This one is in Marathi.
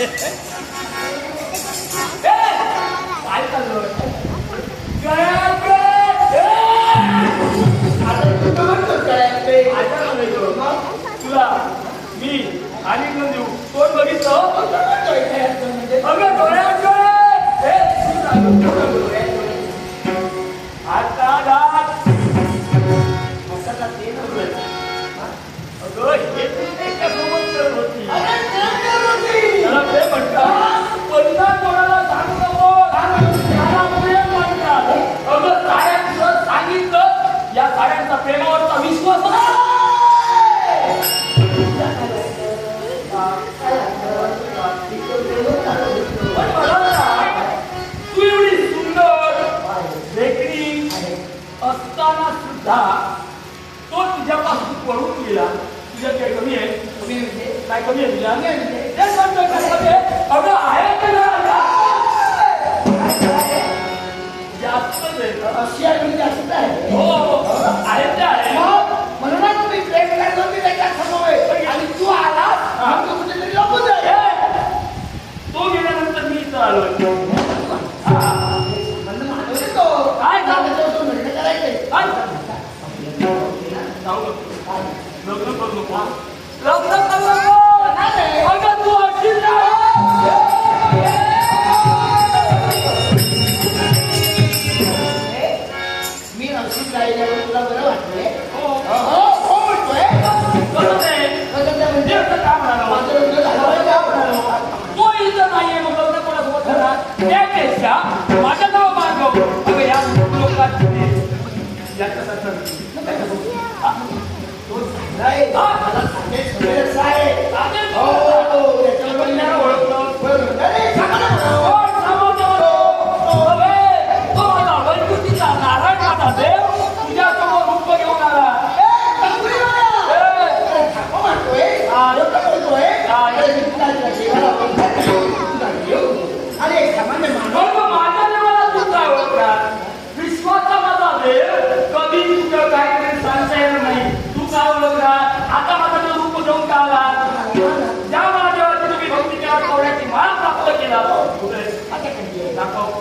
काय चाललं तुला मी आणि कोण देऊ कोण बघितलं अगं डोळ्यात आता दात मसाला ते नव्हतं अगं हे त्यासोबत करत होती त्याला ते म्हणतात पहिला कोणाला सांगू नको त्याला प्रेम म्हणतात अगं साऱ्यांचं सांगितलं या साऱ्यांचा प्रेमावरचा विश्वास तू एवढी सुंदर देखणी असताना सुद्धा तो तुझ्यापासून पळून गेला तुझ्या काय कमी आहे काय कमी आहे तुझ्या अगं आहे जास्त आहे हो आहे ते आहे म्हणूनच मी प्रेम करतो मी त्याच्यात समोर आणि तू आला कुठेतरी लपून जाईल तो गेल्यानंतर मी इथं आलो काय लग्न करू नको अगं तू अशील मी अशील राहिल्यावर तुला बरं वाटतंय हो म्हणतोय म्हणजे असं का म्हणाला तो इथं नाहीये मग लग्न कोणासोबत करा त्यापेक्षा माझं नाव मागव अगं या लोकांनी दाखव